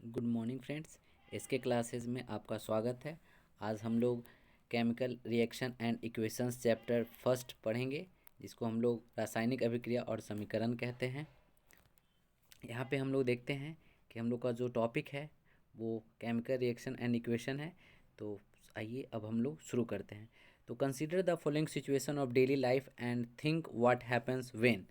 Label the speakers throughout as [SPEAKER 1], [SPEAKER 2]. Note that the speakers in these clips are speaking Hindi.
[SPEAKER 1] Good morning friends. इसके क्लासेस में आपका स्वागत है। आज हम लोग chemical reaction and equations chapter first पढ़ेंगे, जिसको हम लोग रासायनिक अभिक्रिया और समीकरण कहते हैं। यहाँ पे हम लोग देखते हैं कि हम लोग का जो टॉपिक है वो केमिकल रिएक्शन एंड इक्वेशन है। तो आइए अब हम लोग शुरू करते हैं। तो consider the following situation of daily life and think what happens when.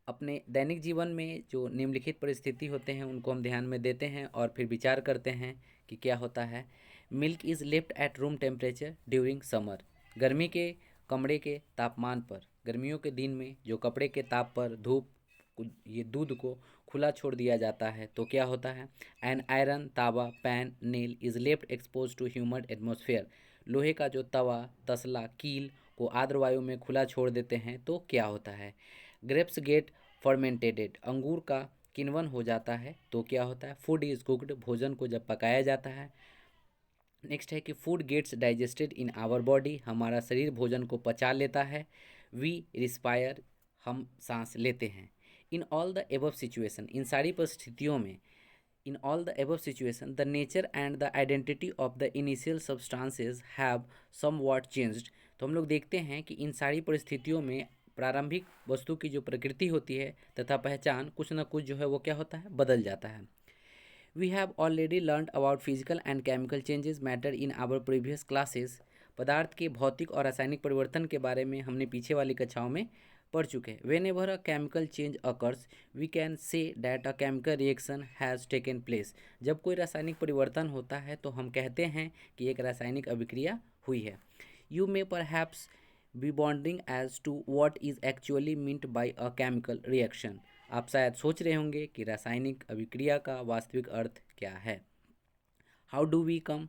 [SPEAKER 1] अपने दैनिक जीवन में जो निम्नलिखित परिस्थिति होते हैं उनको हम ध्यान में देते हैं और फिर विचार करते हैं कि क्या होता है। Milk is left at room temperature during summer. गर्मी के कमरे के तापमान पर, गर्मियों के दिन में जो कपड़े के ताप पर धूप ये दूध को खुला छोड़ दिया जाता है तो क्या होता है। An iron tawa pan nail is left exposed to humid atmosphere. लोहे का जो तवा तसला कील को आर्द्र वायु में खुला छोड़ देते हैं तो क्या होता है। Grapes get fermented. अंगूर का किण्वन हो जाता है तो क्या होता है। Food is cooked. भोजन को जब पकाया जाता है। नेक्स्ट है कि food gets digested in our body. हमारा शरीर भोजन को पचा लेता है। We respire. हम सांस लेते हैं। In all the above situation, इन सारी परिस्थितियों में, in all the above situation the nature and the identity of the initial substances have somewhat changed. तो हम लोग देखते हैं कि इन सारी परिस्थितियों में प्रारंभिक वस्तु की जो प्रकृति होती है तथा पहचान कुछ न कुछ जो है वो क्या होता है, बदल जाता है। We have already learn about physical and chemical changes matter in our previous classes. पदार्थ के भौतिक और रासायनिक परिवर्तन के बारे में हमने पीछे वाली कक्षाओं में पढ़ चुके हैं। Whenever a chemical change occurs we can say that a chemical reaction has taken place. जब कोई रासायनिक परिवर्तन होता है तो हम कहते हैं कि एक रासायनिक अभिक्रिया हुई है। You may perhaps be wondering as to what is actually meant by a chemical reaction. आप शायद सोच रहे होंगे कि रासायनिक अभिक्रिया का वास्तविक अर्थ क्या है। How do we come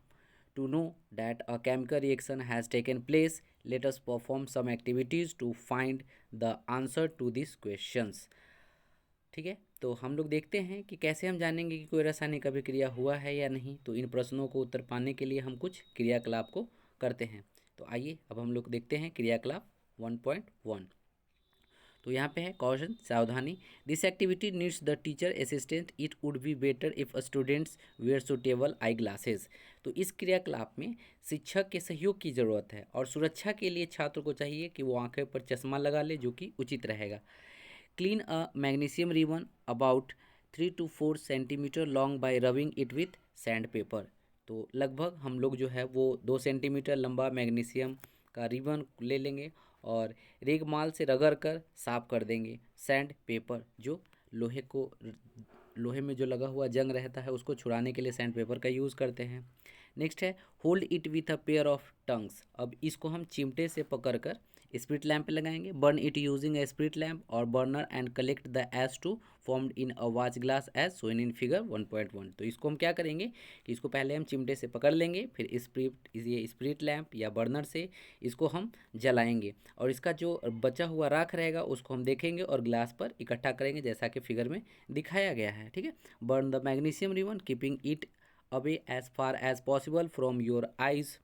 [SPEAKER 1] to know that a chemical reaction has taken place. Let us perform some activities to find the answer to this questions. ठीक है, तो हम लोग देखते हैं कि कैसे हम जानेंगे कि कोई रासायनिक अभिक्रिया हुआ है या नहीं। तो इन प्रश्नों को उत्तर पाने के लिए हम कुछ क्रियाकलाप को करते हैं। तो आइए अब हम लोग देखते हैं क्रियाकलाप 1.1। तो यहाँ पे है कॉशन, सावधानी। This activity needs the teacher assistant. It would be better if students wear suitable eye glasses. तो इस क्रियाकलाप में शिक्षक के सहयोग की ज़रूरत है और सुरक्षा के लिए छात्र को चाहिए कि वो आंखें पर चश्मा लगा ले, जो कि उचित रहेगा। Clean a magnesium ribbon about 3 to 4 centimetre long bye rubbing it with sand paper. तो लगभग हम लोग जो है वो 2 सेंटीमीटर लंबा मैग्नीशियम का रिबन ले लेंगे और रेगमाल से रगड़ कर साफ कर देंगे। सैंड पेपर, जो लोहे में जो लगा हुआ जंग रहता है उसको छुड़ाने के लिए सैंड पेपर का यूज़ करते हैं। नेक्स्ट है hold it with a pair of tongues. अब इसको हम चिमटे से पकड़ कर स्प्रिट लैंप पे लगाएंगे। Burn it using a spirit lamp और burner and collect the ash to formed in a watch glass as shown in figure 1.1। तो इसको हम क्या करेंगे कि इसको पहले हम चिमटे से पकड़ लेंगे, फिर ये स्प्रिट लैंप या बर्नर से इसको हम जलाएंगे और इसका जो बचा हुआ राख रहेगा उसको हम देखेंगे और ग्लास पर इकट्ठा करेंगे, जैसा कि फिगर में दिखाया गया है। ठीक है, burn the magnesium ribbon keeping it away as far as possible from your eyes.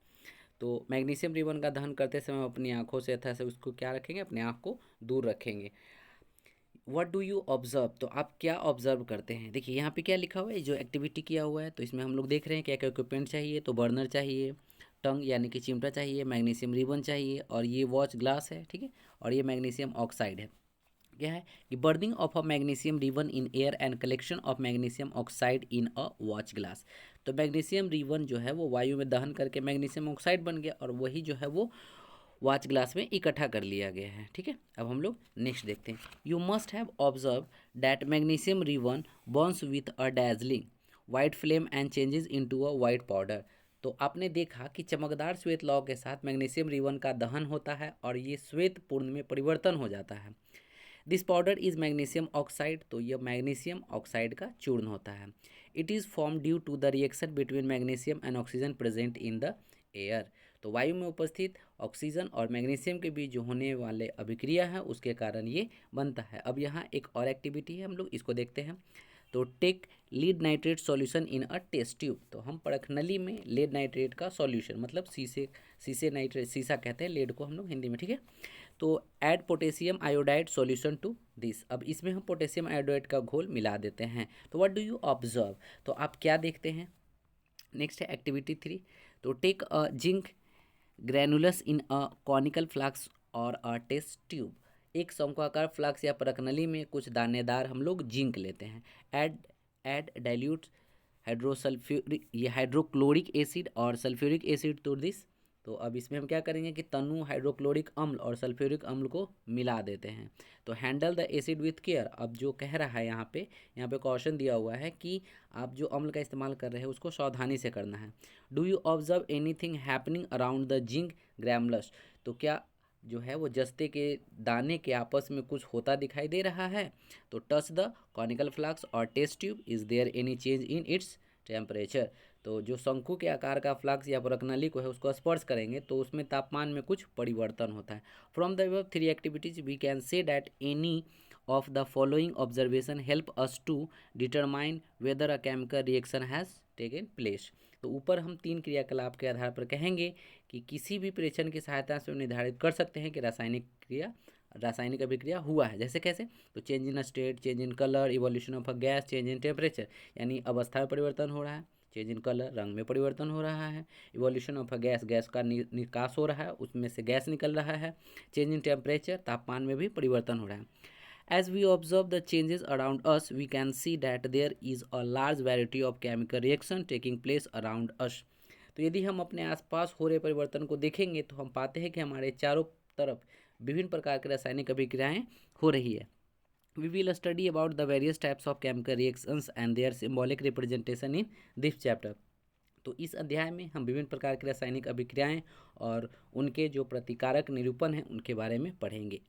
[SPEAKER 1] तो मैग्नीशियम रिबन का दहन करते समय अपनी आंखों से अथा से उसको क्या रखेंगे, अपने आँख को दूर रखेंगे। व्हाट डू यू ऑब्जर्व, तो आप क्या ऑब्जर्व करते हैं। देखिए यहाँ पे क्या लिखा हुआ है, जो एक्टिविटी किया हुआ है, तो इसमें हम लोग देख रहे हैं क्या क्या इक्विपमेंट चाहिए। तो बर्नर चाहिए, टंग यानी कि चिमटा चाहिए, मैग्नीशियम रिबन चाहिए और ये वॉच ग्लास है। ठीक है, और ये मैग्नीशियम ऑक्साइड है। क्या है कि burning of a magnesium ribbon in air and collection of magnesium oxide in a watch glass. तो मैग्नीशियम रिबन जो है वो वायु में दहन करके मैग्नीशियम ऑक्साइड बन गया और वही जो है वो वॉच ग्लास में इकट्ठा कर लिया गया है। ठीक है, अब हम लोग नेक्स्ट देखते हैं। You must have observe that magnesium ribbon Burns with a dazzling white flame and changes into a white powder. तो आपने देखा कि चमकदार श्वेत लौ के साथ मैग्नीशियम रिबन का दहन होता है और ये श्वेत पूर्ण में परिवर्तन हो जाता है। This powder is magnesium oxide. तो यह मैग्नीशियम ऑक्साइड का चूर्ण होता है। It is form due to the reaction between magnesium and oxygen present in the air. तो वायु में उपस्थित ऑक्सीजन और मैग्नीशियम के बीच जो होने वाले अभिक्रिया है उसके कारण ये बनता है। अब यहाँ एक और एक्टिविटी है, हम लोग इसको देखते हैं। तो take lead nitrate solution in a test tube. तो हम परखनली में लेड नाइट्रेट का सॉल्यूशन, मतलब शीशे नाइट्रेट, शीशा कहते हैं लेड को हम लोग हिंदी में। ठीक है, तो add potassium iodide solution to this. अब इसमें हम पोटेशियम आयोडाइड का घोल मिला देते हैं। तो व्हाट डू यू ऑब्जर्व, तो आप क्या देखते हैं। नेक्स्ट है एक्टिविटी 3। तो take a zinc granules in a conical flask और अ टेस्ट ट्यूब। एक शंक्वाकार फ्लास्क या परखनली में कुछ दानेदार हम लोग जिंक लेते हैं। ऐड ऐड डाइल्यूट हाइड्रोसल्फ्यूरिक, ये हाइड्रोक्लोरिक एसिड और सल्फ्यूरिक एसिड टू दिस। तो अब इसमें हम क्या करेंगे कि तनु हाइड्रोक्लोरिक अम्ल और सल्फ्यूरिक अम्ल को मिला देते हैं। तो handle the acid with care. अब जो कह रहा है यहाँ पे कॉशन दिया हुआ है कि आप जो अम्ल का इस्तेमाल कर रहे हैं उसको सावधानी से करना है। Do you observe anything happening around the zinc granules. तो क्या जो है वो जस्ते के दाने के आपस में कुछ होता दिखाई दे रहा है। तो टच द कॉनिकल फ्लास्क और test tube, is there any change in its temperature. तो जो शंकु के आकार का फ्लास्क या परखनली को है उसको स्पर्श करेंगे तो उसमें तापमान में कुछ परिवर्तन होता है। From the above 3 activities we can say that any of the following observation help us to determine whether a chemical reaction has taken place. तो ऊपर हम 3 क्रियाकलाप के आधार पर कहेंगे कि किसी भी प्रेक्षण की सहायता से निर्धारित कर सकते हैं कि रासायनिक अभिक्रिया हुआ है। जैसे कैसे, तो change in state, change in colour, evolution of a gas, change in temperature, यानी अवस्था में परिवर्तन हो रहा है। चेंज इन कलर, रंग में परिवर्तन हो रहा है। Evolution of a gas, gas का निकास हो रहा है, उसमें से गैस निकल रहा है। चेंज इन टेम्परेचर, तापमान में भी परिवर्तन हो रहा है। As we observe the changes around us, we can see that there is a large variety of chemical reaction taking place around us. तो यदि हम अपने आसपास हो रहे परिवर्तन को देखेंगे तो हम पाते हैं कि हमारे चारों तरफ विभिन्न प्रकार की रासायनिक अभिक्रियाएं हो रही है। We will study about the various types of chemical reactions and their symbolic representation in this chapter. तो इस अध्याय में हम विभिन्न प्रकार की रासायनिक अभिक्रियाएं और उनके जो प्रतिकारक निरूपण हैं उनके बारे में पढ़ेंगे।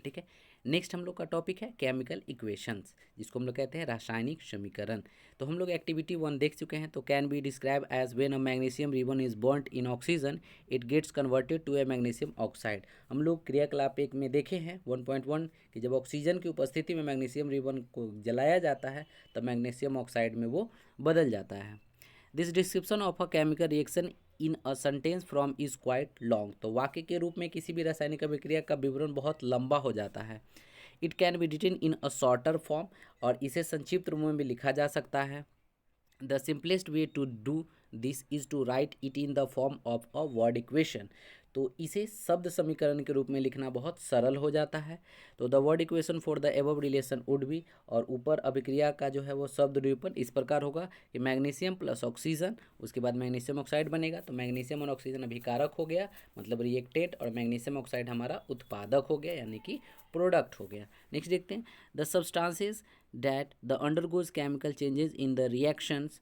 [SPEAKER 1] ठीक है। नेक्स्ट हम लोग का टॉपिक है केमिकल इक्वेशंस, जिसको हम लोग कहते हैं रासायनिक समीकरण। तो हम लोग एक्टिविटी 1 देख चुके हैं। तो can be describe as when a magnesium ribbon is burned in oxygen it gets converted to a magnesium oxide. हम लोग क्रियाकलाप 1 में देखे हैं 1.1 कि जब ऑक्सीजन की उपस्थिति में मैग्नीशियम रिबन को जलाया जाता है तब मैग्नीशियम ऑक्साइड में वो बदल जाता है। This description of a chemical reaction in a sentence from is quite long. तो वाक्य के रूप में किसी भी रासायनिक अभिक्रिया का विवरण बहुत लंबा हो जाता है। It can be written in a shorter form, और इसे संक्षिप्त रूप में भी लिखा जा सकता है। The simplest way to do this is to write it in the form of a word equation. तो इसे शब्द समीकरण के रूप में लिखना बहुत सरल हो जाता है। तो the word equation for the above relation would be, और ऊपर अभिक्रिया का जो है वो शब्द निरूपण इस प्रकार होगा कि मैग्नीशियम प्लस ऑक्सीजन, उसके बाद मैग्नीशियम ऑक्साइड बनेगा। तो मैग्नीशियम और ऑक्सीजन अभिकारक हो गया, मतलब रिएक्टेंट, और मैग्नीशियम ऑक्साइड हमारा उत्पादक हो गया, यानी कि प्रोडक्ट हो गया। नेक्स्ट देखते हैं, the substances that the undergoes chemical changes in the reactions.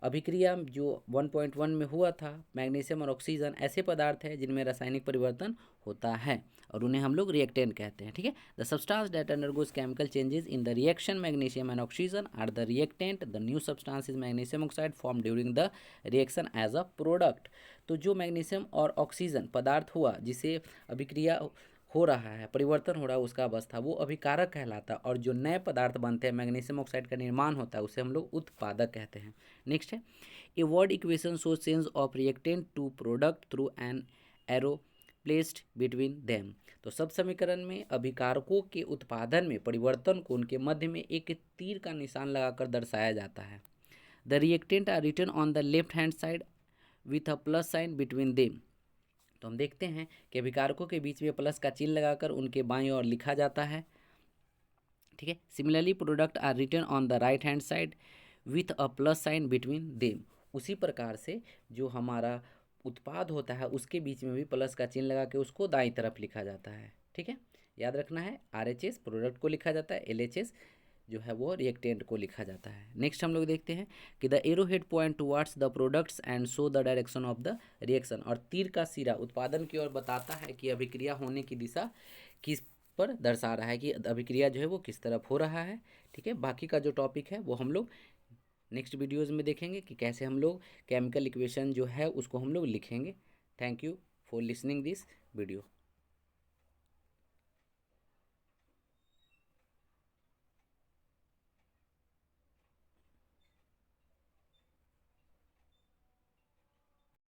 [SPEAKER 1] अभिक्रिया जो 1.1 में हुआ था, मैग्नीशियम और ऑक्सीजन ऐसे पदार्थ हैं जिनमें रासायनिक परिवर्तन होता है और उन्हें हम लोग रिएक्टेंट कहते हैं। ठीक है। The substance that undergoes chemical changes in the reaction magnesium and oxygen are the reactant. The new substance is magnesium oxide form during the reaction as a product. तो जो मैग्नीशियम और ऑक्सीजन पदार्थ हुआ जिसे अभिक्रिया हो रहा है, परिवर्तन हो रहा है उसका अवस्था, वो अभिकारक कहलाता है, और जो नए पदार्थ बनते हैं मैग्नीशियम ऑक्साइड का निर्माण होता है उसे हम लोग उत्पादक कहते हैं। नेक्स्ट है, a word equation show change of reactant to product through an arrow placed between them. तो सब समीकरण में अभिकारकों के उत्पादन में परिवर्तन को उनके मध्य में एक तीर का निशान लगाकर दर्शाया जाता है। The reactant are written on the left hand side with a plus sign between them. तो हम देखते हैं कि अभिकारकों के बीच में प्लस का चिन्ह लगाकर उनके बाईं ओर लिखा जाता है। ठीक है। Similarly product are written on the right hand side with a plus sign between them. उसी प्रकार से जो हमारा उत्पाद होता है उसके बीच में भी प्लस का चिन्ह लगा के उसको दाईं तरफ लिखा जाता है। ठीक है, याद रखना है। RHS प्रोडक्ट को लिखा जाता है, LHS जो है वो रिएक्टेंट को लिखा जाता है। नेक्स्ट हम लोग देखते हैं कि the arrow head point towards the products and show the direction of the reaction. और तीर का सिरा उत्पादन की ओर बताता है कि अभिक्रिया होने की दिशा किस पर दर्शा रहा है, कि अभिक्रिया जो है वो किस तरफ हो रहा है। ठीक है, बाकी का जो टॉपिक है वो हम लोग नेक्स्ट वीडियोज़ में देखेंगे कि कैसे हम लोग केमिकल इक्वेशन जो है उसको हम लोग लिखेंगे। Thank you for listening this video.